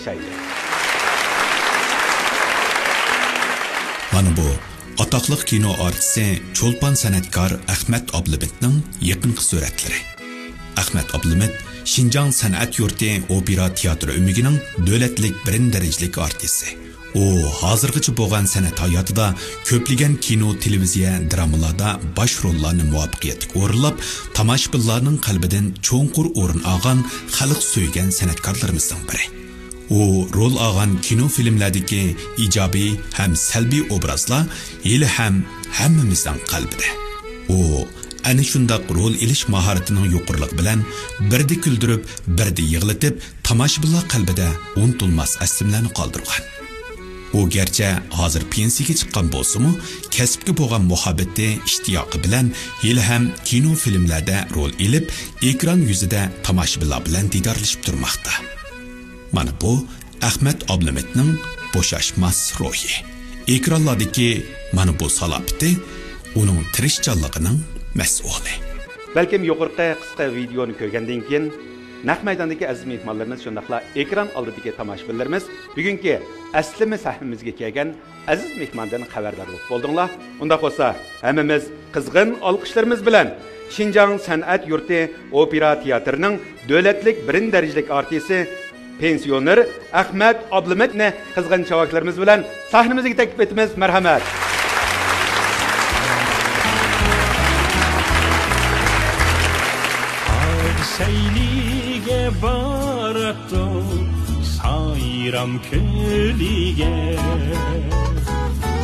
tanışaydı. Mana bu ataqlıq kino artisti Çolpan sanatkar Ahmet Ablımetning yaqinqi suratlari. Ahmet Ablımet Şinjan San'at Yurti opera teatri ümigining davlatlik birinchi darajalik artisti. U hozirgacha bo'lgan san'at hayotida ko'plagan kino, televiziya, dramalarda bosh rollarni muvaffaqiyatli o'rinlab, tomoshabinlarning qalbidan cho'nqur o'rin olgan xalq so'ygan san'atkorlarimizdan biri. U rol olgan kino filmlardagi ijobiy ham salbiy obrazlar hali ham hammamizning qalbida. U ana shundoq rol ilish mahoratining yuqorligi bilan birdi kuldirib, birdi yig'latib, tomoshabinlar qalbida unutilmas aslimlarni qoldirgan. U garchi hozir pensiyaga chiqqan bo'lsa-mu, kasbga bo'lgan muhabbati, ishtiyoqi bilan hali ham kino filmlarda rol elib, ekran yuzida tomoshabinlar bilan didorlashib turmoqda. Mana bu Ahmet Ablımetning bo'shashmas ruhi. Ekranlardagi mana bu salobati uning tirishchanligining mas'uli. Balkim yuqorqi qisqa videoni ko'rgandan keyin naq maydondagi aziz mehmonlarimiz shundaqla ekran oldidagi tomoshabinlarimiz bugungi aslimiz sahnimizga kelgan aziz mehmondan xabardorlik bo'ldinglar. Unda bo'lsa, hammamiz qizg'in olqishlarimiz bilan Şinjan San'at Yurti opera teatrining davlatlik birinchi darajalik artisti pensioner Ahmet Ablımetni qizg'in chavaklarimiz bilan sahnimizga taklif etamiz. Marhamat. Seylige barato sayram kölige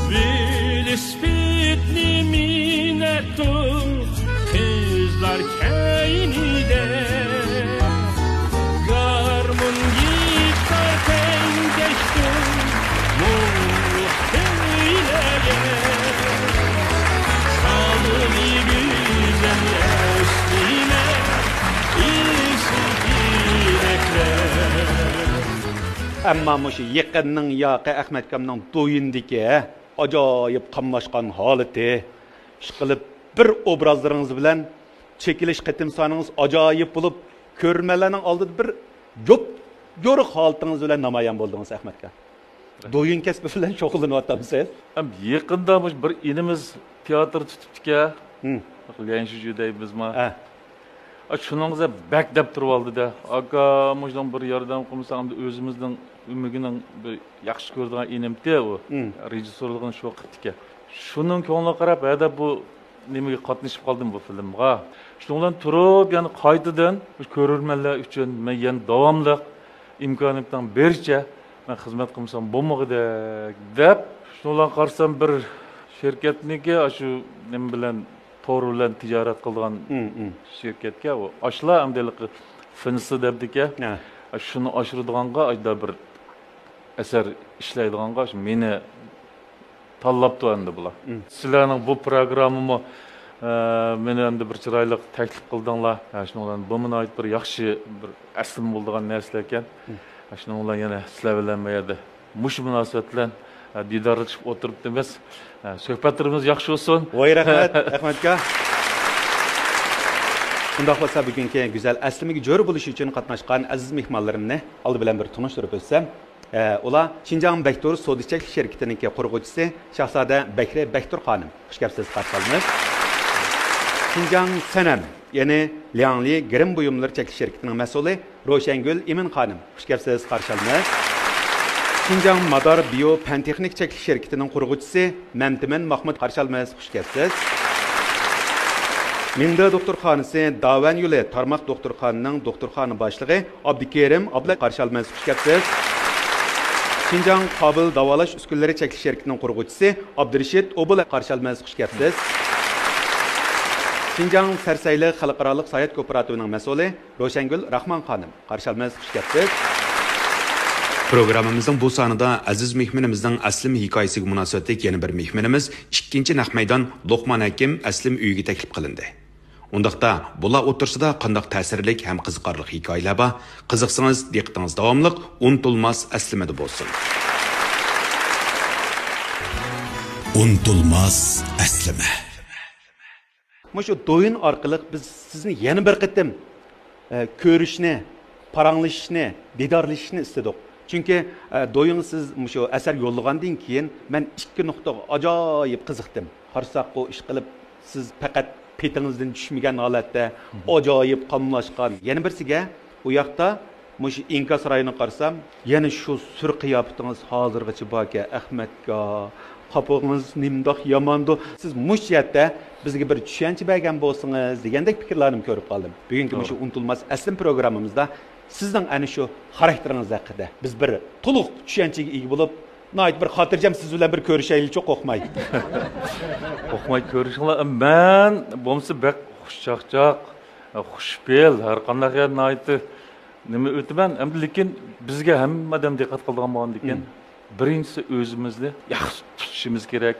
Bilisbitli minneto kızlar keynide Garmun gitar pengeştu muhteylege Salını güzel esnime Amma mushu yaqinning yoqi Ahmet Kamning to'yindiki ajoyib qamlashgan holati ishqilib bir obrazlaringiz bilan chekilish qitim soningiz ajoyib bo'lib ko'rmalarning oldida bir yo'riq holatingiz bilan namoyon bo'ldingiz Ahmet Kam. Do'yin kasbi bilan shug'ullanyapsiz. Yaqinda bir inimiz teatr tutibdika. Qilgan shu judaybizmi? Shuningizda bak deb turib oldi-da. Aka, mujdan bir yordam qilsam da o'zimizning umigining bir yaxshi ko'radigan inimda u rejissyorligini shu qilibdika. Shuning ko'ngli qarab, hada bu nimaga qatnashib qoldim bu filmga. Shundan turib, ya'ni qaytadan ko'rurmanlar uchun men yana davomli imkoniyatdan bericha men xizmat qilsam bo'lmag'ida deb, shundan qarsam bir shirkatniki shu nima bilan to'g'ri bilan tijorat qilgan shirkatga u oshla amdaligi finsi debdika. Shuni oshirdiganga ayda bir asar ishlaydiganga meni tanlabdi endi bular. Sizlarning bu programmamni meni endi bir chiroyli taklif qildinglar. Shundan bu meni ayt bir yaxshi bir aslim bo'lgan narsa ekan. Shundan yana sizlar bilan mayda mush munosabat bilan didorlashib o'tiribmiz. Suhbatlarimiz yaxshi bo'lsin. Voy rahmat Ahmet aka. Shundoq bo'lsa bugungi go'zal aslimiga jo'r bo'lish uchun qatnashgan aziz mehmonlarimni oldi bilan bir tanishtirib o'tsam, ular Şinjan Bektor Savdo shirkatining qurg'uvchisi Shahzoda Bakri Bektor xonim. Xush kelibsiz, qarshi olamiz. Şinjan Sanam, ya'ni Liangli Grim buyumlar chekish shirkatining mas'uli Roshangul Imin xonim. Xush kelibsiz, qarshi olamiz. Şinjan Madar Bio Pantexnik chekish shirkatining qurg'uvchisi Mamtiman Mahmud qarshi olamiz. Xush kelibsiz. Mingda doktorxonasi Davan yo'li tarmoq doktorxonaning doktorxona boshlig'i Abdukerim Abla qarshi olamiz. Xush kelibsiz. Şinjan Qabul davolash uskunalari chekish shirkatining qurg'uvchisi Abdurashid Obula qarshi olamiz. Xush kelibsiz. Şinjan Sarsayli xalqaro sayohat kooperativining mas'uli Roshangul Rahman xonim qarshi olamiz. Xush kelibsiz. Programımızın bu sonida aziz mehmonimizning aslim hikoyasiga munosabatli yana bir mehmonimiz 2-chi naq maydon Luqman Hakim aslim uyiga taklif qilindi. Undaqda bular o'tirsida qanday ta'sirlik ham qiziqarli hikoyalar bor. Qiziqsangiz diqqatingiz davomli unutilmas aslimada bo'lsin. Unutilmas aslima. Mushu do'yin orqali biz sizni yana bir qitim ko'rishni, paranglashishni, didorlashishni istadik. Chunki do'ying siz shu asar yo'llagandan keyin men ikki nuqtaga ajoyib qiziqdim. Qarsak o ish qilib siz faqat petingizdan tushmagan holatda ajoyib qamlashgan. Yana birsiga u yoqda mush İnka sarayini qarsam, yana shu sur qiyofatingiz hozirgacha borga Ahmadga qopig'ingiz nimdoq yomondu. Siz mush yerda bizga bir tushuncha bergan bo'lsangiz degandek fikrlarni ko'rib qoldim. Bugungi shu unutulmas aslim programmamizda sizning ana shu xarakteringiz haqida biz bir to'liq tushunchaga ega bo'lib, nayt bir xotirjam siz bilan bir ko'rishaylik, cho'q o'qmay. O'qmay ko'rishinglar, men bo'lmasa bak xushchaqchaq, xushbel, har qanday naytni nima o'taman, endi lekin bizga hammadan diqqat qiladigan bo'lgan ekan. Birinchisi o'zimizni yaxshi tutishimiz kerak.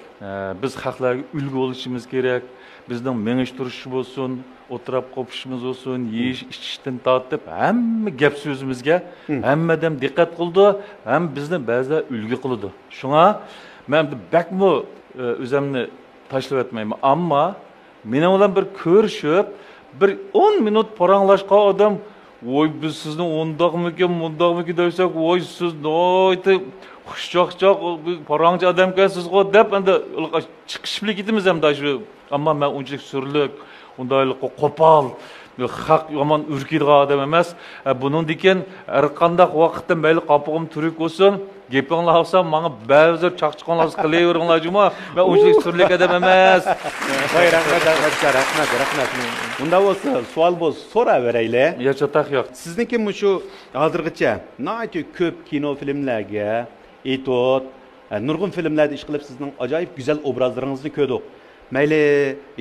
Biz xalqlarga ulgu bo'lishimiz kerak. Bizning mengish turishi bo'lsin, o'tirib qopishimiz bo'lsin, yeyish ichishdan tortib hamma gap so'zimizga hammadan diqqat qildi, ham bizni ba'zilar ulgu qildi. Shunga men bakmo o'zimni tashlab o'tmayman, ammo men bilan bir ko'rishib, bir 10 minut paranglashgan odam voy biz sizni o'ndoqmikan, mundoqmikan desak, voy siz noyta xushchaqchaq parangchi odamkasiz-ku deb endi chiqishib ketamiz ham shu. Ammo men unchalik surlik, undaylik qo'pol, haq yomon urkiydigan odam emas. Buning degan har qanday vaqtda mayli qopig'im turik bo'lsin, gapinglar olsam, menga ba'zi chaqchiqonlarsiz qilaveringlar juma. Men unchalik surlik odam emas. Voy rahmat. Unda bo'lsa, savol bo'lsa so'raveraylik. Ya chataq yo'q. Sizniki shu hozirgacha nayt ko'p kino filmlarga, etot, nurg'un filmlarda ish qilib sizning ajoyib go'zal obrazlaringizni ko'rdik. Mayli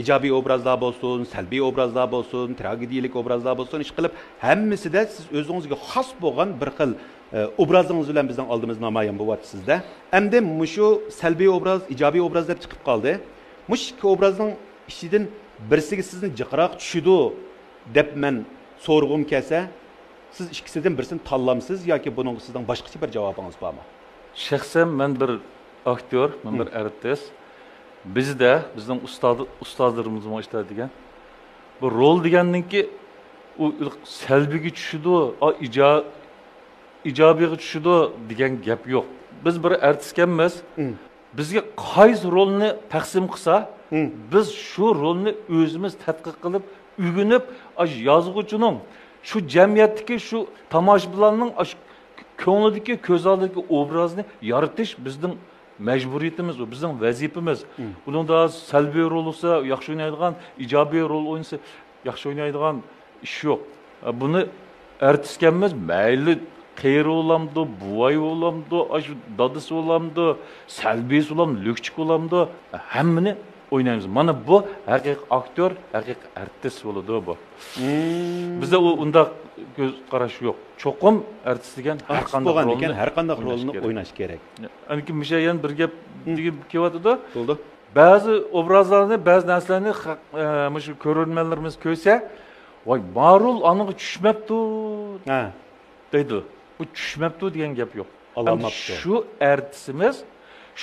ijobiy obrazlar bo'lsin, salbiy obrazlar bo'lsin, tragediyalik obrazlar bo'lsin, ish qilib hammasida siz o'zingizga xos bo'lgan bir xil obrazingiz bilan bizning oldimizda namoyon bo'lyapsizda. Endi shu salbiy obraz, ijobiy obrazlar chiqib qoldi. Mush ikki obrazning ichidan birisiga sizni jiqroq tushidi deb men so'rg'im kelsa, siz ikkisidan birisini tanlamsiz yoki buning sizdan boshqacha bir javobingiz bormi? Shaxsan men bir aktyor, men bir artist. Bizde, bizning ustozlarimiz var işledigan. Bu rol degandan-ki u salbiga tushidi, ijobiga tushidi degan gap yo'q. Biz bir artist emas. Bizga qaysi rolni taqsim qilsa, biz shu rolni o'zimiz tadqiq qilib, o'rganib, yozuvchining shu jamiyatdagi shu tomoshabinlarning ko'nglidagi, ko'z oldidagi obrazni yaratish bizning mecburiyetimiz o, bizim vazifemiz. Bunun da salbiy rol olsa, yaxshi oynaydigan, ijobiy rol oynasa, yaxshi oynaydigan ish yo'q. Bunu artist emas, mayli qeyri olamdı, buvay olamdı, shu dadısı olamdı, salbiy olamdı, lökçük olamdı, hammani oynaymiz. Mana bu haqiqiy aktyor, haqiqiy artist bo'ladi bu. Bizda unda göz qarash yo'q. Cho'qim artist degan har qanday rolni o'ynash kerak. Aniki mishayan bir gap degib kelyapti-da. Bo'ldi. Ba'zi obrazlarni, ba'zi narsalarni shu ko'rganlarimiz ko'rsa, voy, ma'rul aniga tushmabdi. Ha, deydi. Bu tushmabdi degan gap yo'q. Allamabdi. Shu artistimiz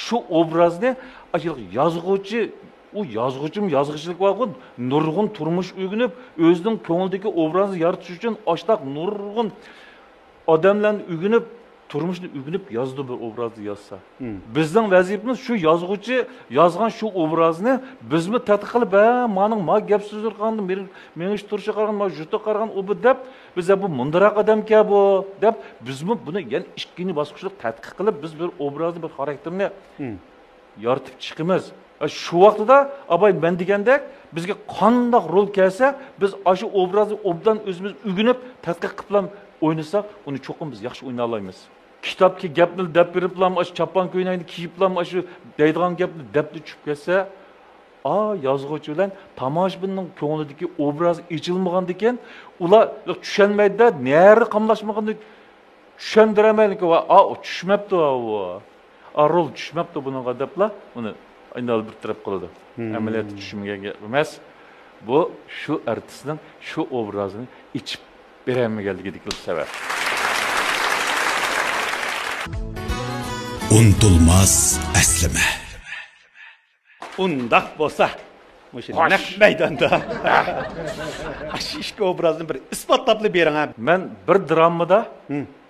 shu obrazni yozuvchi u yozg'ichilik var, nurg'un turmush o'rganib, o'zining ko'nglidagi obrazni yaratish uchun oshtaq nurg'un odamlarni o'rganib, turmushni o'rganib yozdi bir obrazni yozsa. Bizning vazifamiz shu yozg'ichi yozgan shu obrazni bizmi tadqiq qilib, mening ma gap so'zlar qandim, men ish turishi qaragan, ma juda qaragan u deb, biz bu mundaroq odamga bu deb bizmi buni yana ikkinchi bosqichda tadqiq qilib, biz bir obrazni, bir xarakterni yaratib chiqamiz. Şu vaqtida abay ben degandek bizga qanday rol kelsa, biz shu obrazni obdan o'zimiz o'rganib, tadqiq qilib o'ynasak, uni cho'qim biz yaxshi o'ynay olamiz. Kitobga gapni deb beriblam, chapan ko'ynakni kiyiblam, shu deydigan gapni debli tushib kelsa, yozuvchi bilan tomoshabinning ko'nglidagi obraz ichilmagan ekan, ular tushunmaydi, nari qamlashmaganda tushundirmaydi, tushmabdi u. Rol tushmabdi bunga debla, uni aynal bir taraf qiladi. Amaliyotda tushunmagan emas. Bu shu artistning shu obrazini ichib beramaganligiga sabab. Unutulmaz əslime. Undaq bo'lsa, o'sha naq maydonda ishki obrazni bir isbotlab bering. Men bir dramada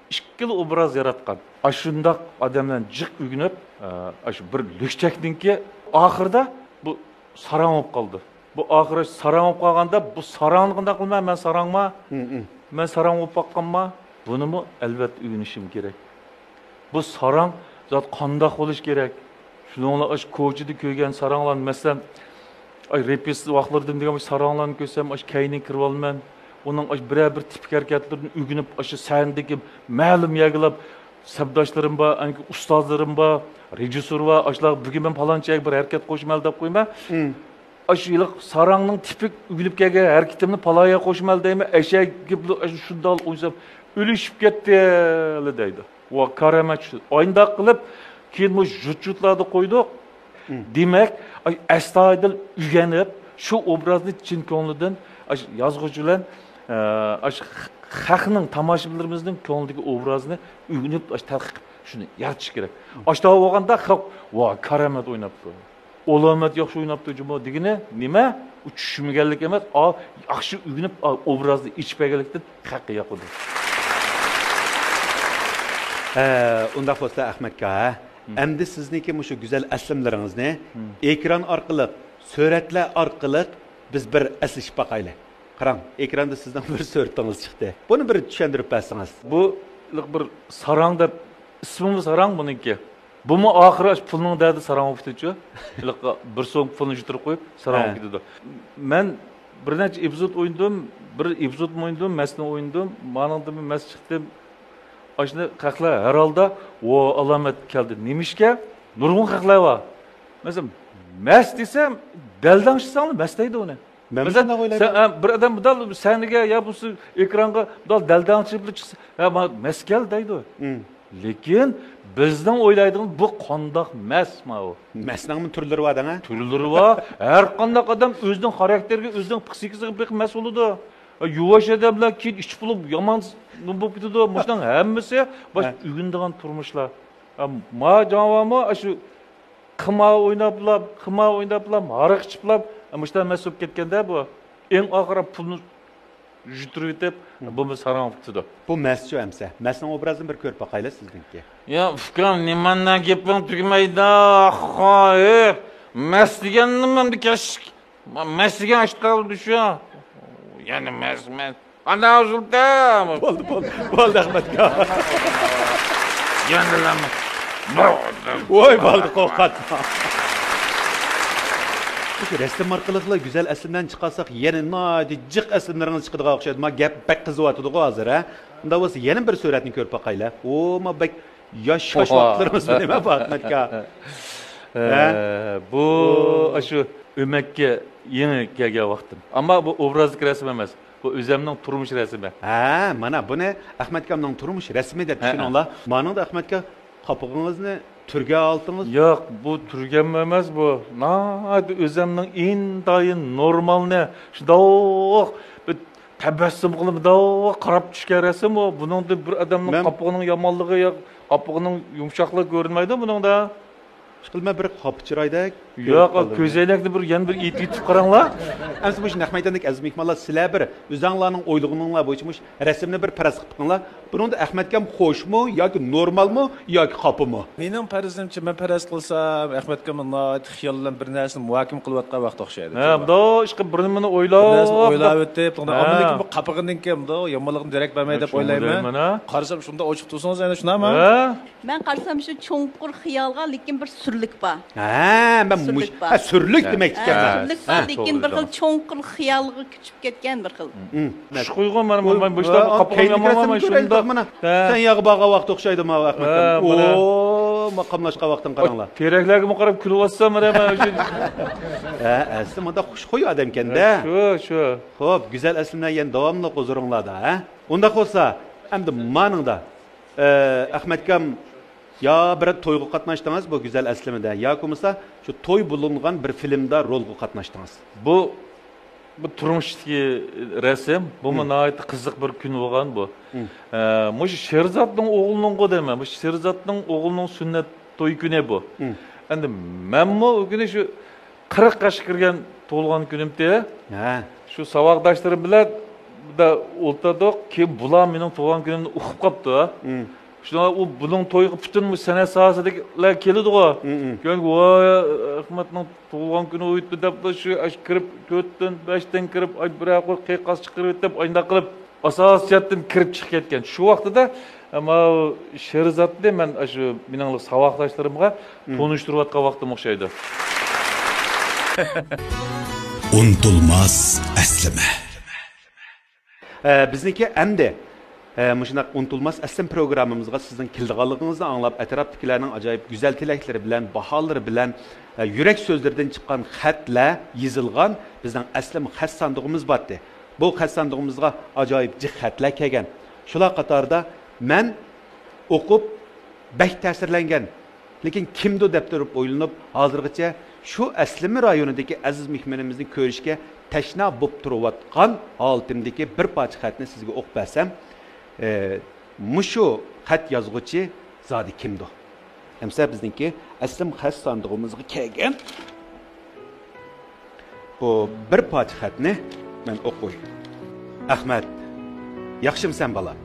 ikkili obraz yaratgan. Shundaq odamdan jiq ugunib, shu bir lükchakninki oxirida bu sarang bo'lib qoldi. Bu oxiri sarang bo'lib qolganda, bu sarangni qanday qilmay, men sarangma, men sarang bo'lib qolganma, bunimi albatta ugunishim kerak. Bu sarang zot qanday bo'lish kerak? Shuningla ash ko'chida ko'rgan saranglar, masalan, repes vaqtlardan degan saranglarni ko'rsam, ash kayni kirib olman. Onun bir tipik hareketlerini ügünüp aşı sahnedeki ma'lum yagılab sabdaşlarım var, anki ustazlarım var, rejissör var, aşılar bugün ben falanca bir hareket koşmalı da koyma. Aşıylık sarangның tipik ügünüp gelge hareketimni palaya koşmalı deyme, eşek gibi aşı şundal oysam ölüşüp gitti deydi. O karamet şu. Aynda kılıp keyin bu jutlardı koyduk. Demek astoydil ügenip şu obrazını chin ko'nglidan yazgıcılar xalqning tomoshabinlarimizning ko'nglidagi obrazni uyg'unib tadqiq shuni yaratish kerak. Ashta bo'lganda xalq voy karamat o'ynabdi. Olomat yaxshi o'ynabdi juma degini nima? U tushunmaganlik emas, yaxshi uyg'unib obrazni ichmaganlikdan xalqqa yoqdi. Unda bo'lsa Ahmadga, endi sizniki shu go'zal aslimlaringizni ekran orqali, suratlar orqali biz bir aslashib baqaylik. Qarang, ekranda sizdan bir suratınız chiqdi. Buni bir tushuntirib bersangiz. Bu bir sarang deb ismi sarang buniki. Bu mu oxiri pulning dadi sarang bo'lib ketdi-ku. Bir so'm pulni yutirib qo'yib sarang bo'lib ketdi. Men bir necha epizod o'ynadim, bir epizod o'ynadim, masni o'ynadim, maningda mas chiqdim. Ashni qaqlar har holda o alomat keldi. Nimishga? Nurg'un qaqlar bor. Masalan, mas desam, daldangchisan, mas deydi uni. Mesela bir adam dal seniga ya bu ekranga dal daldangchilik chiqsa, ha maskel deydi. Lekin bizning o'ylaydigimiz bu qandoq masma u. Masning turlari bor dana? Turlari bor. Har qanday odam o'zining xarakteriga, o'zining psixikasiga bir mas'ul bo'ladi. Yuvash odamlar keyin ichib bo'lib yomon bo'lib ketadi. Buning hammasi bosh ugundigan turmushlar. Ma javomı shu qima o'ynab, ariq ichiplab Müşter mesup ketkende bu. En ağır pulunu juturuyup bu sarang tutdu. Bu mesçu emse. Mes'nin obrazını bir körp bakayla sizinki. Ya fikram nimandan gepim tugmayda. Hayır. Mes deganni men bir kaş. Mes degan ashqal düşüyor. Yani mes. Ana uzulda. Bo'ldi Ahmadga. Yandilanma. Voy bo'ldi qo'rqatma. Çünkü resim arkalıkla güzel esimden çıkarsak yeni nadi cık esimleriniz çıkıdığa okşaydı. Ma gap bek kızıvatıdı o hazır ha. Onda olsa yeni bir suretini körp bakayla. O ma bek yaş vakitlerimiz mi deme bu Ahmetka. Bu şu Ömek'e yeni gelgen vaktim. Ama bu obrazlık resim emez. Bu özlemden turmuş resmi. Ha, mana bu ne? Ahmetkam'dan turmuş resmi de düşün ola. Manın da Ahmetka kapığınızını Türge altınız? Yok, bu Türge emez bu. Hadi özlemden intayın normal ne? Şudak bir tebessüm kılıp da qarab düşken resim o. Bunun da bir adamın kapığının yamanlığı ya, kapığının yumuşaklığı görünmeydi bunun da. Şıkılma bir kapıçırayda. Yok, közeylekli bir yan bir itip qaranglar. Әмсі бұл Ахметендік әзім икмалла сілә бір өзаңларының ойлығыныңла бойшымыш рәсімні бір пәрәс қыпқынла. Бұныңда Ахметкем қош му, яки нормал му, яки қапы му? Менің пәрәсімчі, мен пәрәс қылсам, Ахметкем xiyallan bir нәрсін muhakim qılıb atqa vaxt oxşaydı. Bu işqi birini ойлап өтіп, amma lekin bu qapığından kim bu yomonligini direkt vermey deb oylayman. Qarasam shunda ochiq tursangiz, endi shunami? Men qarasam shu cho'nqur xiyolga lekin bir surlik bor. Ben sürlük demek istedim. Surlik bor, lekin bir xil cho'nqur xiyolga kuchib ketgan bir xil. Shu qo'ygan men bu ishda qapığını yamanamay shunda. Sen yağı bağa vaxt oxşaydı ma Ahmetkem. Oo, maqamlashqa vaqtin qaranglar. Teraklarga qarab kulib olsam mana shu. Asli manda xushxo'y odam ekan-da. Shu. Xo'p, go'zal aslimlar yana davomli qo'ziringlarda, ha? Unda bo'lsa, endi maningda Ahmetkem ya bir to'yga qatnashdingiz bu go'zal aslimida, yoki bo'lmasa shu to'y bo'lingan bir filmda rolga qatnashdingiz. Bu turmushdagi resim, bu nihoyat qiziq bir kun bo'lgan bu. Mush Sherzodning o'g'lining qo'dimi? Bu Sherzodning o'g'lining sunnat to'y kuni bu. Endi menmi o kuni shu 40 yoshga kirgan to'lgan kunimda, shu saboqdoshlarim bilan da o'ltirdik, keyin bular mening tug'ilgan kunimni o'qib qopti. Shuna u buning to'yiga butun san'at sohasidagilar keladi-ku. Keyin voy Ahmadning tug'ilgan kuni o'tdi deb shu kirib 4dan 5dan kirib, ay bir qiqas chiqarib deb oyna qilib asosiyatdan kirib chiqib ketgan. Shu vaqtida ama Sherzodni men shu mening saboqdoshlarimga tanishtirayotgan vaqtim o'xshaydi. Unutulmaz əslime. Bizniki endi muşunaq unutulmaz əslim programımızga sizin kildiğanlığınızı anlap etrafdakilərinin acayip güzel tilekleri bilen, bahaları bilen, yürek sözlerden çıkan xətlə yazılgan bizden əslim xət sandığımız batdı. Bu xət sandığımızga acayip cıq xətlər kelgan. Şular qatarda men okup bək təsirləngan. Lekin kimdi dep turib o'ylanib, hozirgacha şu əslimi rayonundaki aziz mehmanimizning ko'rishga tashna bo'lib turayotgan holatimdagi bir parcha xatni sizga o'qib bersam, mushu xat yozg'uchi zodi kimdi? Hamsa bizniki aslim xat sandig'imizga kelgan bu bir parcha xatni men o'qoy. Ahmad, yaxshimsan bolam?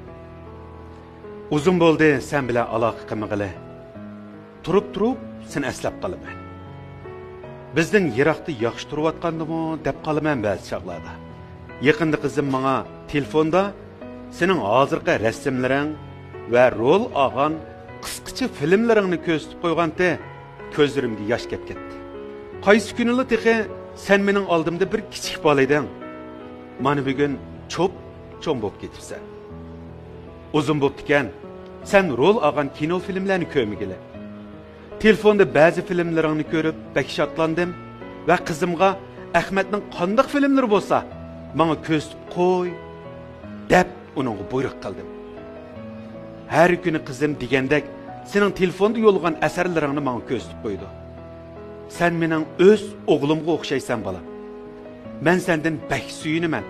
Uzun bo'ldi sen bilan aloqa qilmag'ili. Turib sen aslab qolaman. Bizden yiroqda yaxshi turayotgandimi deb qolaman ba'zi chaqlarda. Yaqinda qizim menga telefonda sening hozirgi rasmlaring va rol olgan qisqacha filmlaringni ko'rsatib qo'yganda ko'zlarimga yosh kelib ketdi. Qaysi kunila texe sen mening oldimda bir kichik bola eding. Mana bugun cho'ng bo'lib ketibsan. Uzun bo'ptikan, sen rol olgan kino filmlarni ko'rmagila. Telefonda ba'zi filmlaringni ko'rib bak shodlandim va qizimga Ahmadning qanday filmlari bo'lsa, menga ko'rsatib qo'y deb uningga buyruq qildim. Har kuni qizim degandek sening telefonda yo'lgan asarlaringni menga ko'rsatib qo'ydi. Sen mening o'z o'g'limga o'xshaysan bolam. Men sendan bak suyunaman.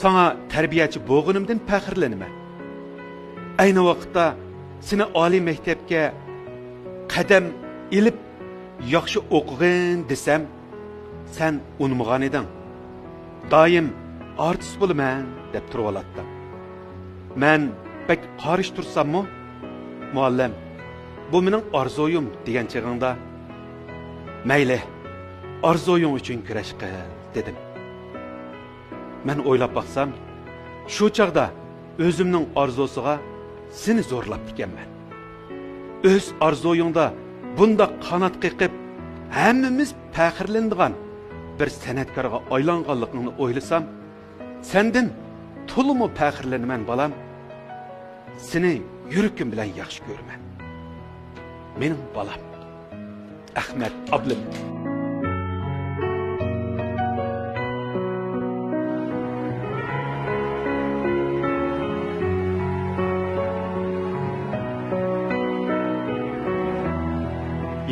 Sana tarbiyachi bo'lganimdan faxrlanaman. Ayni vaqtda seni oliy maktabga qadam ilib yaxshi o'qig'in desam, sen unmagan eding. Doim artist bo'laman deb turib olatdim. Men bek qarish tursammi, muallim, bu mening orzuyum degan chig'ingda, mayli, orzuying uchun kurash qil dedim. Men o'ylab baqsam, shu chaqda o'zimning orzusiga seni zo'rlab ekanman. Öz arzuyunda bunda qanat qiqib, hammamiz faxrlanadigan bir san'atkorga aylanganligini o'ylasam, sendin to'liq faxrlanaman bolam. Seni yurakim bilan yaxshi ko'raman. Mening bolam Ahmad ablim.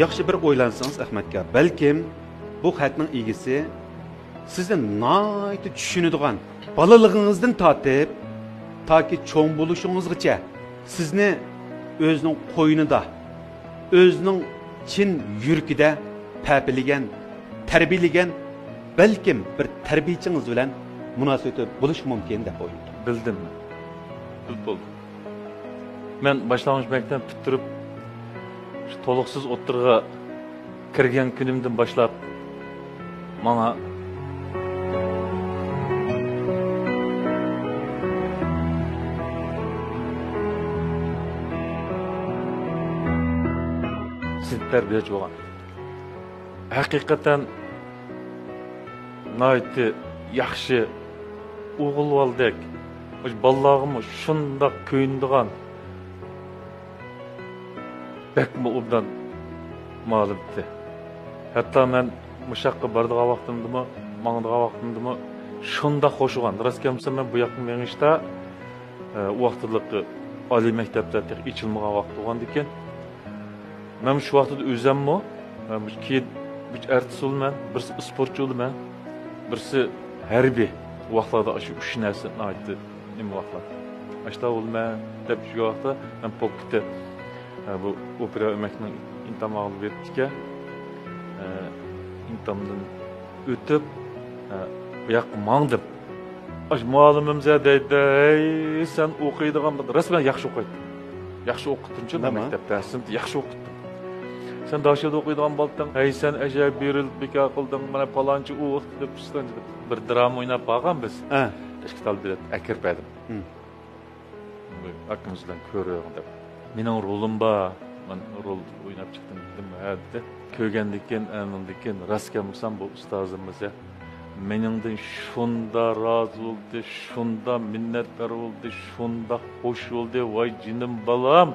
Yaxshi bir o'ylansangiz Ahmadga, balkim bu xatning egisi sizni nihoyat tushunadigan, bolaligingizdan tortib toki cho'ng bo'lishingizgacha sizni o'zining qo'ynida, o'zining chin yurkida papilagan, tarbiyalagan, balkim bir tarbiyachingiz bilan munosabat bo'lish mumkin deb o'yladim. Bildim. Bo'ldi. Men boshlang'ich maktab bitirib to'liqsiz o'tirga kirgan kunimdan boshlab menga siz tarbiyachi bo'lgan. Haqiqatan nihoyatda yaxshi o'g'il bo'ldik. Ballarımı şundaq köyündüğün bekmi obdan malımdı. Hatta ben muşaqqa bardığa vaqtımdımı, mağdığa vaqtımdımı şundaq hoşuğan. Raskamsa ben bu yakın meğişte vaqtılıqı Ali mektepte içilməğa vaqt oğan diken. Ben şu vaqtıda özəmmi, ki bir artist olman, birisi sportçu olman, birisi hərbi vaqtlarda aşı üç nəsə aitdi. Nima vaqtlar. Ashta olman deb shu vaqtda men pokitda bu opera o'makning intamog'ini berdiga intamdan o'tib bu yoqqa mangdib Aş muallimimiz deydi, "Ey, sen o'qiydigan rasman yaxshi o'qiydi. Yaxshi o'qituvchi maktabda, sen yaxshi o'qitding. Sen dashada o'qiydigan bo'lsang, ey sen ajab berilib bekor qilding, mana palonchi u deb bir drama o'ynab qolgan biz. Tashkil bilet akirpadim. Akimiz bilan ko'raman deb. Mening rolim bor. Men rol o'ynab chiqdim dedim, "Ha" ko'rgandikin, anandikin raskan bo'lsam bu ustozimiz meningdan shunda rozi bo'ldi, shunda minnatdor bo'ldi, shunda xush bo'ldi. Voy jinim balam.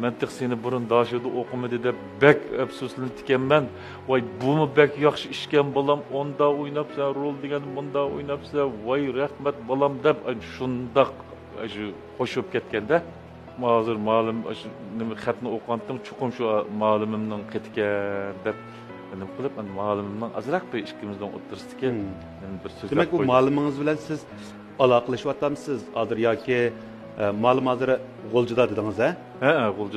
Men seni burun dashida o'qimadi deb bek afsuslanib ekanman. Voy bumi bek yaxshi ishkan balam, onda o'ynabsan, rol degan bunda o'ynabsan. Voy rahmat balam deb shunda shu qo'shib ketganda hozir ma'lum nima xatni o'qigandim, chuqum shu ma'lumimning ketgan deb nima qilib, men ma'lumimning azroq bir ikkimizdan o'tirsizki, bir so'z. Demak, u ma'lumingiz bilan siz aloqalashayotgansiz hozir yoki ma'lum hozir G'o'ljida dedingiz, ha? Ha,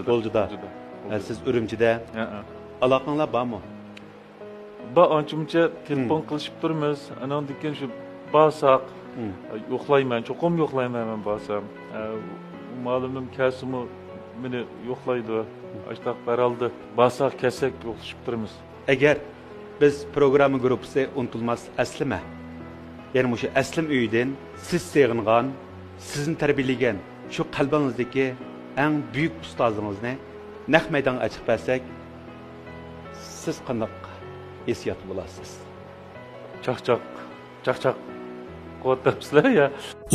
G'o'ljida. Siz Urumchida. Aloqanglar bormi? Ancha-muncha telefon qilishib turmiz. Andan keyin shu basaq yo'qlayman, cho'qim yo'qlayman men basam. Ma'lumim kasimi meni yo'qlaydi. Ashtaq baraldi. Basaq kasak yo'qlashib turmiz. Agar biz programma gruppasi unutilmas aslima, ya'ni o'sha aslim uyidan siz seg'ingan, sizni tarbiyalagan shu qalbingizdagi eng buyuk ustozingizni naq maydonga chiqib bersak, siz qanday hissiyat bo'lasiz? Chaqchaq qo'tibsizlar ya.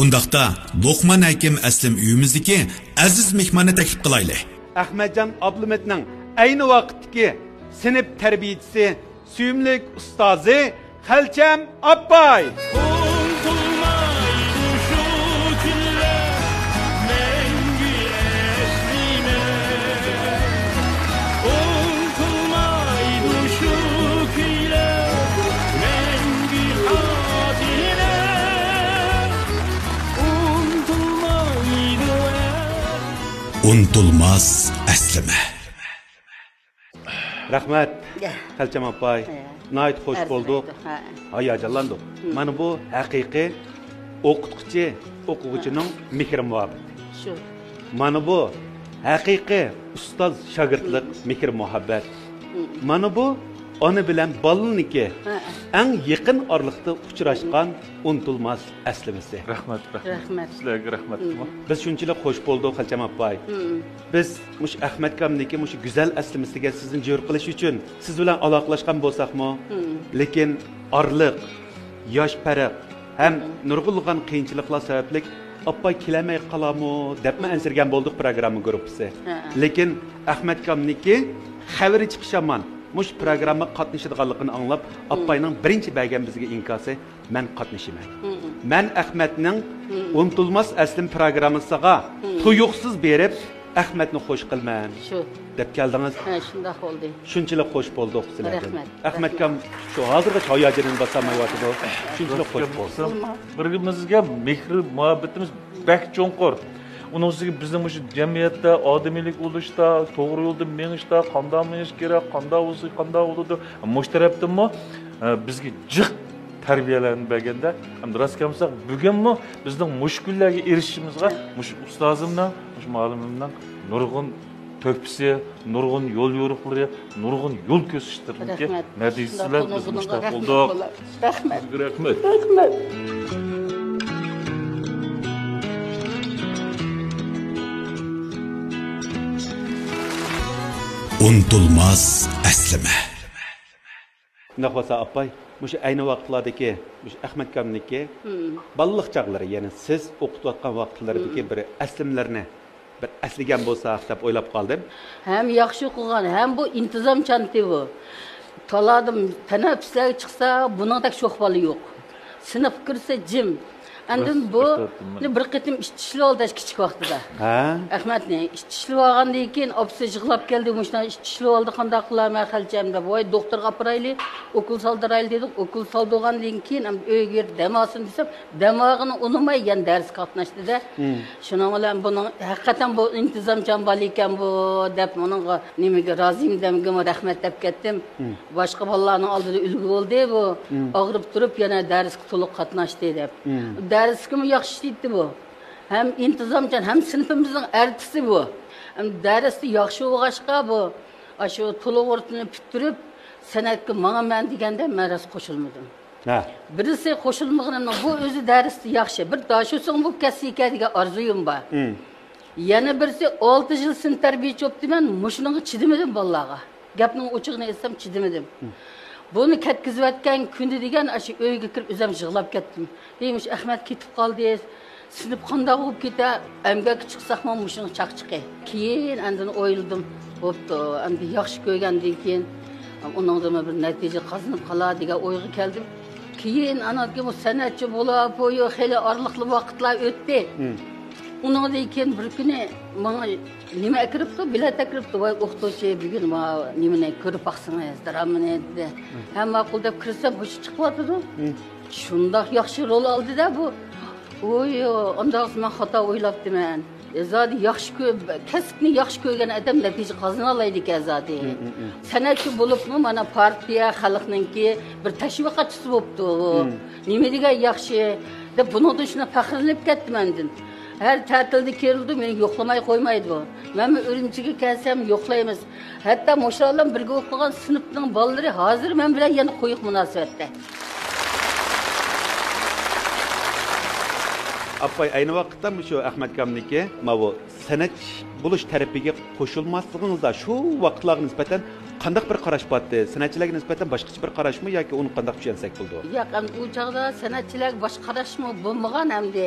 Undaqda Luqman Hakim aslim uyimizdagi aziz mehmonni taklif qilaylik. Ahmadjon Ablumetning ayni vaqtdagi sinf tarbiyachisi, suyumlik ustozi Xalcham Appay. Unutulmaz aslima. Rahmat. Xalcham Appay. Nayt xo'sh bo'ldik. Hayajonlandik. Mana bu haqiqiy o'qituvchi, o'quvchining mehr muhabbati. Shu. Mana bu haqiqiy ustoz shogirdlik mehr muhabbat. Mana bu ona bilan bolaniki eng yaqin orliqda uchrashgan unutulmas aslimasi. Rahmat. Rahmat. Sizlarga rahmat. Biz shunchalik xo'sh bo'ldik Xalcham Appay. Biz mush Ahmad Kamniki mush go'zal aslimasiga sizni jo'r qilish uchun siz bilan aloqalashgan bo'lsakmi, lekin orliq, yosh farq ham nurg'ulg'an qiyinchiliklar sababli Appay kelamay qolamo debmi ansirgan bo'ldik programma gruppasi. Lekin Ahmad Kamniki xabari chiqishaman. Mush programma qatnashadiganligini anglab, Appayning birinchi bergan bizga inkosi, men qatnashaman. Men Ahmadning unutulmas aslim programmasiga tuyuqsiz berib, Ahmadni xo'sh qilman. Shu deb keldingiz. Ha, shunday bo'ldi. Shunchalik xo'sh bo'ldik sizlarga. Rahmat. Ahmad kam shu hozirgacha hayojining basamayotdi. Shunchalik xo'sh bo'lsin. Birimizga mehr muhabbatimiz bak cho'nqur. Uningizga bizning shu jamiyatda odamiylik bo'lishda, to'g'ri yo'lda menishda, qanday menish kerak, qanday bo'lsa, qanday bo'ladi. Mush tarafdanmi bizga jiq tarbiyalanib berganda, ham rost kamsaq bugunmi bizning mushkullarga erishishimizga mush ustozimdan, mush muallimimdan nurg'un to'pisi, nurg'un yo'l yo'riqlari, nurg'un yo'l ko'rsatishlarga natijasilar biz mushtaq bo'ldik. Rahmat. Rahmat. Rahmat. Unutulmaz aslima. Naqvasa Appay, mush ayni vaqtlardagi, mush Ahmad Kamniki balliq chaqlari, ya'ni siz o'qitayotgan vaqtlardagi bir aslimlarni bir asligan bo'lsa deb o'ylab qoldim. Ham yaxshi o'qigan, ham bu intizomchanti bu. Taladim, tanaffüslarga chiqsa, buningdek sho'xbali yo'q. Sinf kirsa jim. Andan bu bir qitim ishtishli oldi kichik vaqtida. Ha? Ahmadni ishtishli olgandan keyin opsi yig'lab keldi, mushdan ishtishli oldi, qanday qilaman Xalcham deb. Voy doktorga apirayli, okul soldirayli dedik. Okul soldirgandan keyin ham uyga dam olsin desam, damog'ini unutmay yana dars qatnashdi-da. Shuning bilan buning haqiqatan bu intizomchan bola ekan bu deb menga nimaga roziyim demga rahmat deb ketdim. Boshqa bolalarning oldida ulgu bo'ldi bu. Og'rib turib yana darsga to'liq qatnashdi deb. dərskimi yaxşı işləyibdi bu. Həm intizamcan, həm sinifimizin ərtisi bu. Həm dərsdə yaxşı olğaşqa bu. Aşı to'liq o'rtini bitirib, san'atga mana men deganda men ras qo'shilmadim. Ha. Birisi qo'shilmaganimning bu o'zi darsda yaxshi. Bir dashusin bu kasika degan orzuyim bor. Yana birisi 6 yil sin tarbiyachi o'pdiman, mushuninga chidamadim bolalarga. Gapning ochiqini aytsam chidamadim. Buni ketkizayotgan kuni degan aşı uyga kirib o'zim yig'lab ketdim. Deymish Ahmad ketib qoldi. Sinib qanday bo'lib keta, amgakka chiqsaqman mushuni chaqchiqi. Keyin andini o'yladim. Bo'pti, endi yaxshi ko'rgandan keyin uningdan bir natija qozonib qolar degan o'yga keldim. Keyin anaki bu san'atchi bo'lib, bo'yi xeyli orliqli vaqtlar o'tdi. Uningdan keyin bir kuni menga nima kiribdi, bilet kiribdi. Voy o'qituvchi bugun nimani ko'rib baqsangiz, dramani dedi. Hamma ma'qul deb kirsam, bu chiqyapti. Shundoq yaxshi rol oldi-da bu. Oy, ondan men xato o'ylabdiman. Zodi yaxshi kasbni yaxshi ko'rgan odam natija qozona oladi ekan zodi. San'atchi bo'libmi, mana partiya xalqninki bir tashviqotchisi bo'libdi. Nima degan yaxshi deb buningdan shuna faxrlanib ketdim mendan. Her tatilde kerildi, beni yoklamay koymaydı bu. Ben Ürümchiga kelsem yoklaymiz. Hatta maşallah birge okugan sınıfның balaları hazır men bilen yana koyuq münasebette. Appay aynı vaqtda şu Ahmet Kamniki bu san'at buluş tarafiga qo'shilmasligingizda shu vaqtlarga nisbatan qanday bir qarash bo'ldi? San'atchilarga nisbatan boshqacha bir qarashmi yoki uni qanday tushunsak bo'ldi? Yo'q, u chaqda san'atchilar boshqa qarashmi bo'lmagan hamda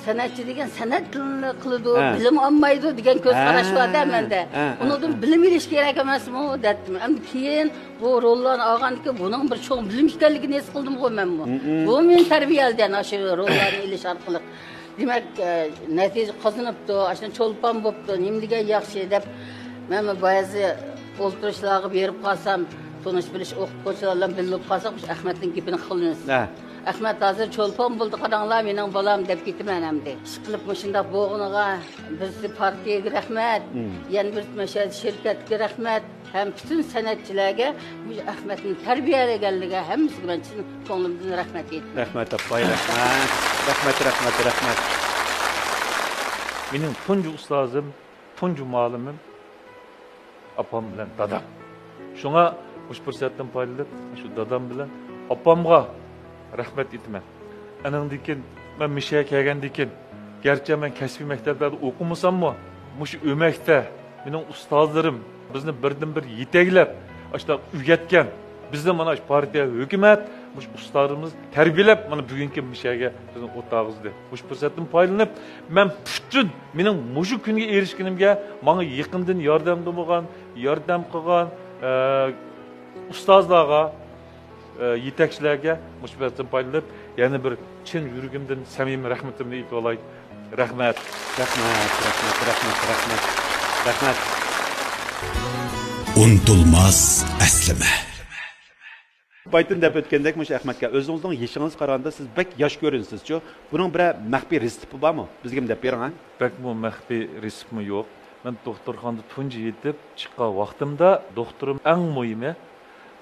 san'atchi degan san'at tilini qiladi, bilim olmaydi degan ko'z qarash bor-da menda. Undan bilim olish kerak emasmi dedim. Endi keyin bu rollarni olgandan buning bir cho'ng bilim ekanligini his qildim qo'y men bu. Bu men tarbiyalagan shu rollarni olish orqali. Demak, natija qozonibdi, ashuna cho'lpon bo'pti, nima degan yaxshi deb men ba'zi o'ltirishlarga berib qolsam, tonish bilish o'qituvchilar bilan bilib qolsam, Ahmadning gapini qilamiz. Ahmad hozir cho'lpon bo'ldi, qaranglar, mening bolam deb ketaman hamda. Chiqilib shunday bo'g'iniga bizni partiyaga rahmat, yana bir mashhur shirkatga rahmat, ham bütün san'atchilarga bu Ahmadning tarbiyalaganligiga hammasiga men chin ko'nglimdan rahmat aytaman. Rahmat appay, rahmat. Mening tunji ustozim, tunji muallimim apam bilan dadam. Şuna bu fursatdan foydalanib, shu dadam bilan apamga rahmat aytaman. Anandan keyin men mishaga kelgandan keyin, garchi men kasbiy maktablarda o'qimasammi, mush o'makda mening ustozlarim bizni birdan bir yetaklab, ashta o'rgatgan. Bizni mana shu partiya, hukumat, mush ustozlarimiz tarbiyalab mana bugungi mishaga bizni o'tag'izdi. Mush fursatdan foydalanib, men butun mening mushu kunga erishganimga menga yaqindan yordamda bo'lgan, yordam qilgan ustozlarga, yetakchilarga mush fursatdan foydalanib, yana bir chin yuragimdan samimiy rahmatimni aytib olay. Rahmat. Unutulmaz əslime. Baytın deb o'tgandek mush Ahmadga o'zingizning yoshingiz qaraganda siz bek yosh ko'rinsiz-ku. Buning bir maxfiy resepti bormi? Bizga deb bering ha? Bek bu maxfiy resepti yo'q. Men doktorxonada tunji yetib chiqqan vaqtimda doktorim eng muhimi,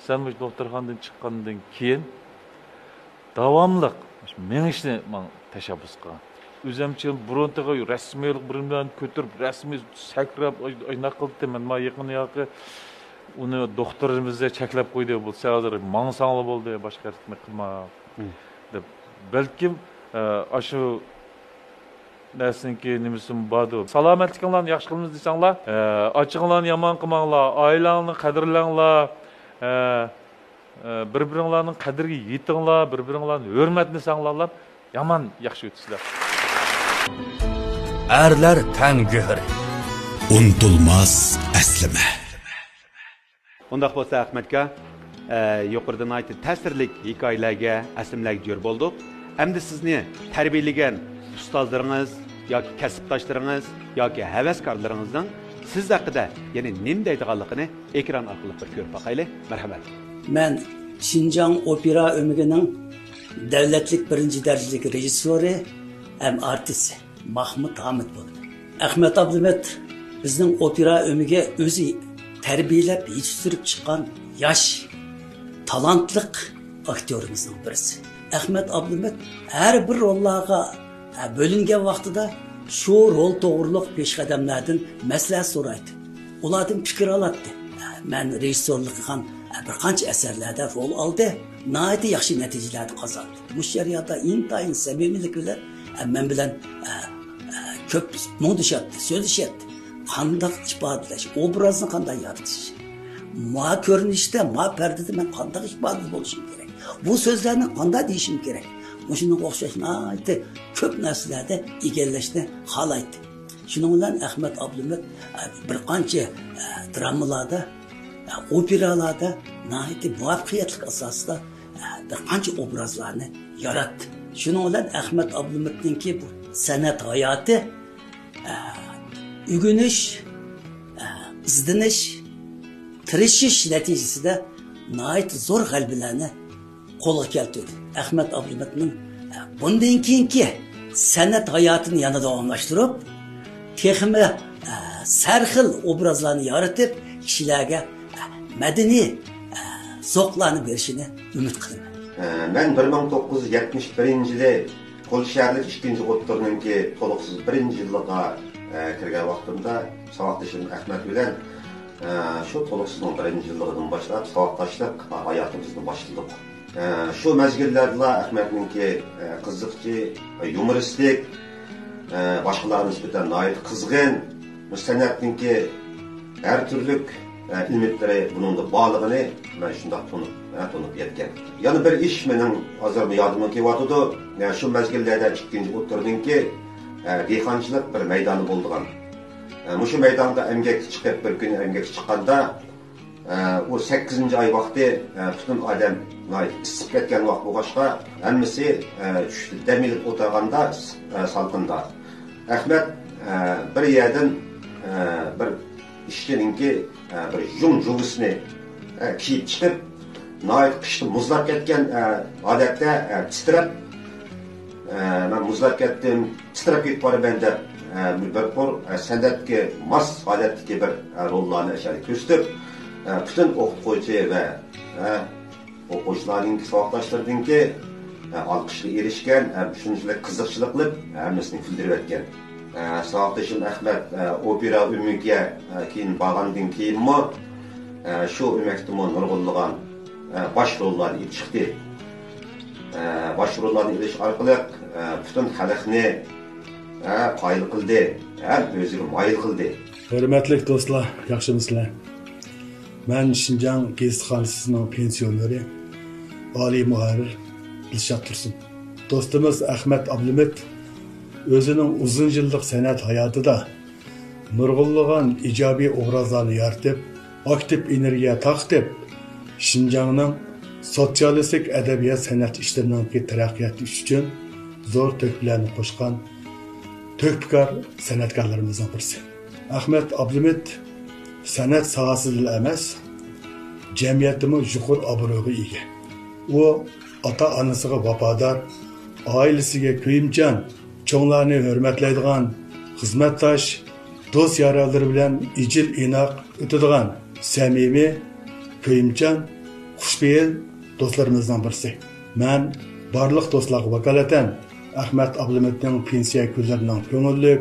sen mush doktorxonadan chiqqandan keyin davomli men ishni men tashabbus qilgan. O'zimcha buruntiga rasmiylik bilan ko'tarib, rasmiy sakrab oyna qildi. Men ma yaqin yoqi uni doktorimizga cheklab qo'ydi bo'lsa, hozir mansangli bo'ldi, boshqa harakat qilma deb. Balkim shu narsaniki nimasi bordi. Salomatligingizni yaxshi qilamiz desanglar, ochig'inglarni yomon qilmanglar, oilangni qadrlanglar, bir-biringlarning qadriga yetinglar, bir-biringlarni hurmatni saqlanglar, yomon yaxshi o'tisizlar. Erler tan göhri. Unutulmaz əslime. Undaq bo'lsa Ahmadga yuqoridan aytib ta'sirli hikoyalarga, aslimlarga jo'r bo'ldik. Hamda sizni tarbiyalagan ustozlaringiz yoki kasbdoshlaringiz yoki havaskorlaringizning siz haqida ya'ni nima deydiganligini ekran orqali bir ko'rib boqaylik. Marhamat. Men Şinjan opera ömrügünün devletlik birinci derecelik rejissörü hem artisti Mahmut Hamid bo'ldi. Ahmet Abdülmet bizning opera ömrüge o'zi tarbiyalab yetishtirib chiqqan yosh talantliq aktyorimizning birisi. Ahmet Abdülmet her bir rollarga bölüngen vaqtida şu rol to'g'riliq peshqadamlardan maslahat so'raydi. Ulardan fikr oladi. Men rejissyorlik qilgan bir qancha asarlarda rol oldi. Nihoyat yaxshi natijalarni qozondi. Bu jarayonda intayin samimiylik bilan men bilan ko'p mundishyapti, so'zlashyapti. Qanday ifodalash, obrazni qanday yaratish. Ma ko'rinishda, ma pardada men qanday ifoda bo'lishim kerak. Bu so'zlarni qanday deyishim kerak. Şunun o'xshashni ko'p narsalarda egallashni xohlaydi. Shuning bilan Ahmet Abdülmet bir qancha dramalarda, operalarda nihoyat muvaffaqiyatli asosida bir qancha obrazlarni yaratdi. Shuning bilan Ahmet Abdülmet'ninki bu san'at hayoti ügünüş, izdinish, tirishish natijasida nihoyat zo'r g'alabalarni qo'lga keltirdi. Ahmet Abdülmet'nin bundan keyingi san'at hayotini yana davomlashtirib, texmi sarxil obrazlarni yaratib, kishilarga madaniy zo'qlarni berishini umid qilaman. Men 1971-yili Qo'lsharlik 2-o'ttirninki to'liqsiz 1-yilga kirgan vaqtimda savoqdashim Ahmet bilan shu to'liqsizning 1-yilligidan boshlab savoqdashlik hayotimizni boshladik. Şu mezgillerle Ahmet'ninki kızıkçı, humoristik, başkalarına nispeten ait kızgın, müstenetninki her türlü ilmitleri bunun da bağlılığını ben şundan tonup yetken. Yani bir iş benim hazır bir yardımım ki vardı. Şu mezgillerde 2-o'ttirninki geyhancılık bir meydanı bulduğum. Şu meydanda emgek çıkıp bir gün emgek çıkanda o 8. ay vakti bütün adam isip ketken vaqt bo'lg'achqa hammasi demilib o'tirganda salqinda. Ahmet bir yerdan bir ishchininki bir jumjug'isini kiyib chiqib, nihoyat qishda muzlab ketgan odatda titrab, men muzlab ketdim, titrab ketib boraman deb bir bor san'atga mos holatdagi bir rollarni ishora ko'rsatib, bütün o'qituvchi va o'quvchilarning savoqdoshlariniki alqishga erishgan, shunchalik qiziqchilikli hammasini bildirib o'tgan. Savoqdoshim Ahmet opera o'miga keyin borgandan keyinmi shu o'makdimi nurg'unlagan bosh rollarni ilib chiqdi. Bosh rollarni ilish orqali bütün xalqni qoyil qildi, ham o'ziga moyil qildi. Hurmatli do'stlar, yaxshimisizlar? Ben Şinjan Gezitxonasining pensioneri, oliy muharrir Dilshod Tursun. Dostumuz Ahmet Abdülmet o'zining uzun yillik san'at hayotida nurg'unlagan ijobiy obrazlarni yaratib, aktiv energiya taqib, Şinjanning sotsialistik adabiyot san'at ishlarining taraqqiyoti uchun zo'r to'plarni qo'shgan to'pkor san'atkorlarimizdan birisi. Ahmet Abdülmet san'at sohasida emas, jamiyatimiz yuqori obro'ga ega. U ota-onasiga vafodor, oilasiga kuyimchan, cho'nglarni hurmatlaydigan, xizmatdosh, do'st yaradlari bilan ijil inoq o'tadigan, samimiy, kuyimchan, xushfe'l do'stlarimizdan birisi. Men barliq do'stlarga vakolatan Ahmet Abdülmet'ning pensiya kunlarining ko'ngillik,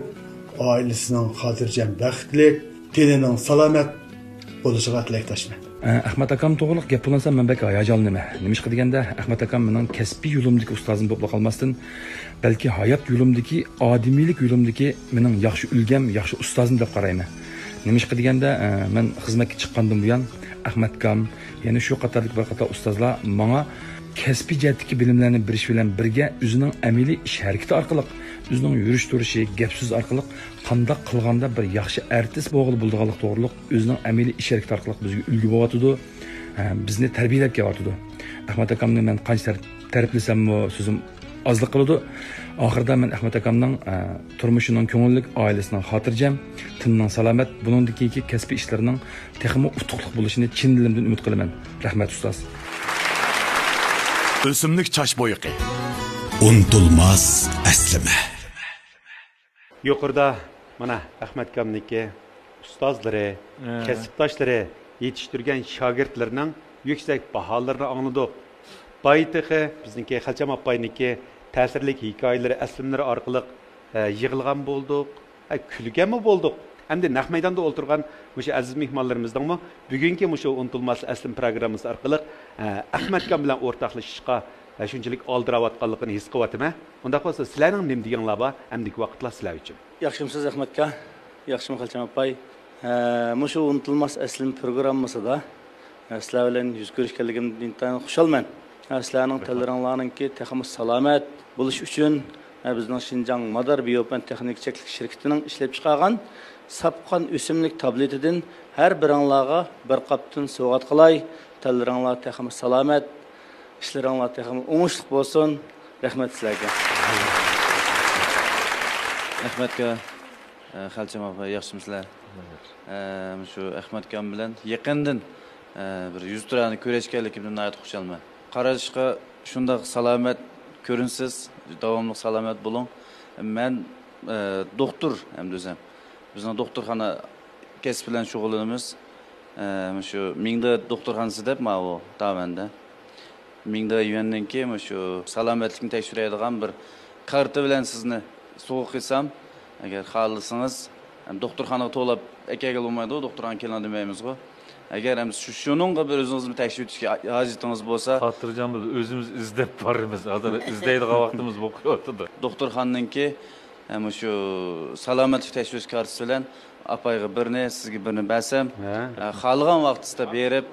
oilasining xotirjam, baxtli, tenining salomat bo'lishiga tilakdoshman. Ahmet akam to'g'riliq gap bo'lansa men bek hayajonliman. Nimishqa deganda Ahmet akam mening kasbiy yo'limdagi ustozim bo'lib qolmasdan, balki hayot yo'limdagi, odimiylik yo'limdagi mening yaxshi ulgam, yaxshi ustozim deb qarayman. Nimishqa deganda men xizmatga chiqqandan buyon Ahmet akam, ya'ni shu qatorlik bir qator ustozlar menga kasbiy jihatdagi bilimlarni berish bilan birga o'zining amaliy ish harakati orqali, o'zining yurish turishi, gap so'z orqali qanday qilganda bir yaxshi artist bo'g'il bo'lganlik to'g'riliq o'zining amaliy ish harakati orqali bizga ulgu bo'lyotdi, bizni tarbiyalab kelyotdi. Ahmet akamni men qancha ta'riflasammi so'zim ozlik qiladi. Oxirida men Ahmet akamning turmushining ko'ngillik, oilasining xotirjam, tinning salomat, buningdagi kasbiy ishlarining texmo utuqliq bo'lishini chin dilimdan umid qilaman. Rahmat ustoz. O'simlik chash bo'yiqi. Unutulmaz aslama. Yuqorida mana Ahmet akamniki ustozlari, kasbdoshlari yetishtirgan shogirdlarining yuksak baholarini angladik. Baytıqı bizniki Xalçam appayniki ta'sirlik hikoyalari, aslimlari orqali yig'ilgan bo'ldik, kulganmi bo'ldik. Hamda naq maydonda o'tirgan o'sha aziz mehmonlarimizning bugungi o'sha unutilmas aslim programmasi orqali Ahmad Kam bilan o'rtoqlashishga shunchalik oldirayotganligini his qilyapman. Unda bo'lsa sizlarning nima deganlar bor? Hamdiki vaqtlar sizlar uchun. Yaxshimisiz Ahmad aka? Yaxshimi Xalçam appay? Mushu unutilmas aslim programmasida sizlar bilan yuz ko'rishganligimdan intayin xursandman. Sizlarning tillaringlarningki texnik salomat bo'lish uchun bizning Şinjan Madar Biopan Texnik Cheklik şirketining ishlab chiqargan sapqan o'simlik tabletidan har biringlarga bir qapdan sovg'at qilay. Tillaringlar texnik salomat, ishlaringlar texnik o'ngishli bo'lsin. Rahmat sizlarga. Ahmadga Xalçam appay yaxshimisizlar? Shu Ahmad Kam bilan yaqindan bir 100 turani ko'rishganligimdan aytib xursandman. Qarashqa shunday salomat ko'rinsiz, davomli salomat bo'ling. Men doktor ham desam. Bizning doktorxona kasb bilan shug'ullanamiz. Shu mingda doktorxonasi deb ma'vo davomanda. Mingda yuvandanki shu salomatlikni tekshiradigan bir karta bilan sizni so'q qilsam, agar xohlasangiz doktorxonaga to'lab akaga bo'lmaydi, doktorxonaga kelin demaymiz-ku. Agar ham shuningga bir o'zingizni tekshirib etishga hojatingiz bo'lsa, xotirjam biz o'zimiz izlab boramiz. Hozir izlaydigan vaqtimiz bo'lib qoldi. Doktorxonaningki ham shu salomatlik tekshirish kartasi bilan apayga birini, sizga birini bersam, xohlagan vaqtingizda berib,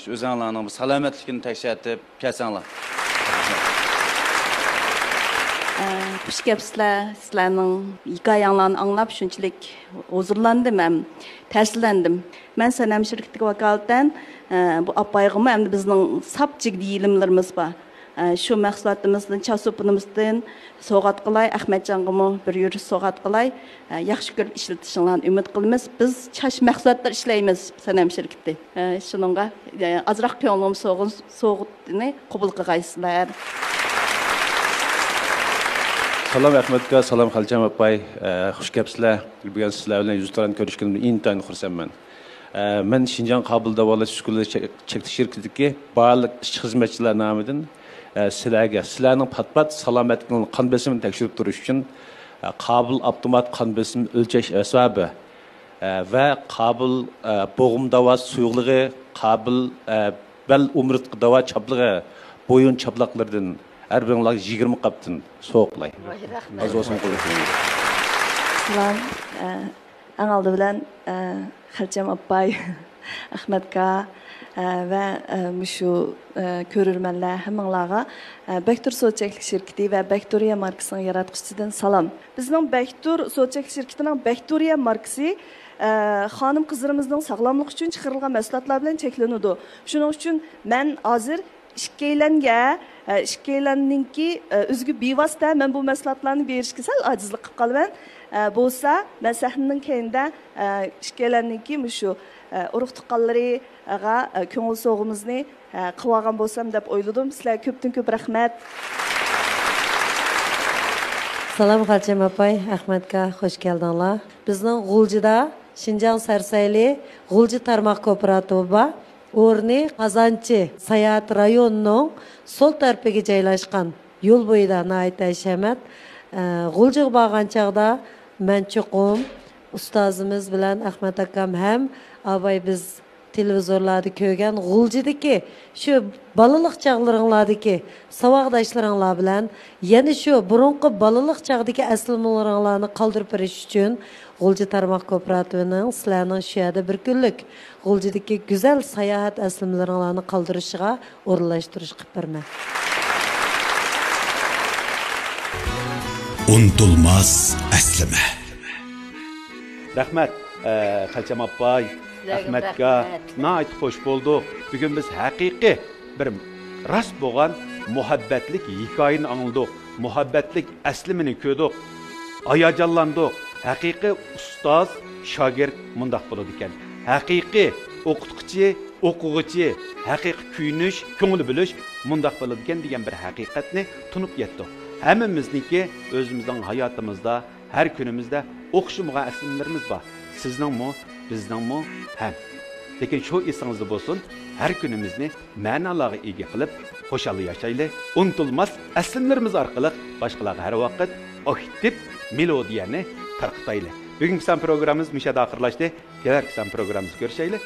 shu o'zingizlarning salomatligini tekshirib kelsanglar. Xush kelibsizlar. Sizlarning hikoyanglarni anglab shunchalik huzurlandim ham, ta'sirlandim. Men Sanam şirketiga vakolatan bu appayg'imi hamda bizning sapchig diyilimlarimiz bor. Shu mahsulotimizni, chasupimizdan so'g'at qilay, Ahmadjonga bir yurish so'g'at qilay, yaxshi ko'rib ishlatishinglarni umid qilamiz. Biz chash mahsulotlar ishlaymiz Sanam şirketi. Shuningga azroq ko'nglim so'g'itni qabul qilgaysizlar. Salam Ahmadga, salam Xalçam appay. Xush kelibsizlar. Bugun sizlar bilan yuz turani ko'rishganimdan intayin xursandman. Men Şinjan Qabul davolash uskunalar cheklik shirkatidagi barliq ish xizmatchilar nomidan sizlarning pat-pat salomatligini qon besimini tekshirib turish uchun Qabul avtomat qon besim o'lchash asbobi va Qabul bo'g'im davo suyuqligi, Qabul bel umritqi davo chapligi, bo'yin chaplaqlaridan har biringlar 20 qapdan so'qlay. Az olsun qo'ying. Salam. Angaldı bilen Xalçam appay, Ahmadga ve şu körürmenler heminglarga Bektur Soçeklik şirketi ve Bektoriya markasının yaratqıcısından salam. Bizning Bektur Soçeklik şirketining Bektoriya markası xanım qızlarımızın sağlamlık için çıkarılgan mahsulotlar bilan cheklanadi. Shuning uchun men hozir ikkilanninki o'ziga bevosita men bu mahsulotlarni berishga sal ojizlik qilib qolaman. Bo'lsa, men sahnaning keyinda ikkilanninki shu urug' tuqqanlariga ko'ngil so'g'imizni qilib olgan bo'lsam deb o'yladim. Sizlarga ko'pdan ko'p rahmat. Salam Xalçam appay, Ahmadga xush keldinglar. Bizning G'uljida Şinjan Sarsayli G'ulji tarmoq kooperativi bor. O'rni Qazanchi Sayat rayonining sol tarafiga joylashgan yo'l bo'yida nayt hashamat. G'uljiga borgan chaqda men chuqum ustozimiz bilan Ahmad akam ham avay biz televizorlarda ko'rgan G'uljidagi shu balaliq chaqlaringlardagi savoqdoshlaringlar bilan yana shu burunqi balaliq chaqdagi aslimlaringlarni qoldirib berish uchun G'ulji tarmoq kooperativining sizlarning shu yerda bir kunlik G'uljidagi go'zal sayohat aslimlaringlarni qoldirishiga o'rinlashtirish qilib berman. Unutulmaz əslime. Rahmat, Xalçam appay, Ahmadga nayt xoş bolduq. Bugün biz haqiqiy bir rast bo'lgan muhabbatlik hikoyani angladiq. Muhabbatlik aslimini ko'rdik. Ayajonlandik. Haqiqiy ustoz, shogird mundaq bo'ladi ekan. Haqiqiy o'qituvchi, o'quvchi, haqiqiy kuyinish, ko'ngil bilish mundaq bo'ladi ekan degan bir haqiqatni tunib yetdik. Hammamizniki o'zimizning hayotimizda, har kunimizda o'qishimga aslimlarimiz bor. Sizningmi, bizningmi ham. Lekin shu esingizda bo'lsin, har kunimizni ma'nolarga ega qilib xo'shalli yashayli, unutulmas aslimlarimiz orqali boshqalarga har vaqt aktiv melodiyani tarqatayli. Bugungi san programmamiz müşahede oxirlashdi. Kelarki san programmamizda görüşayli.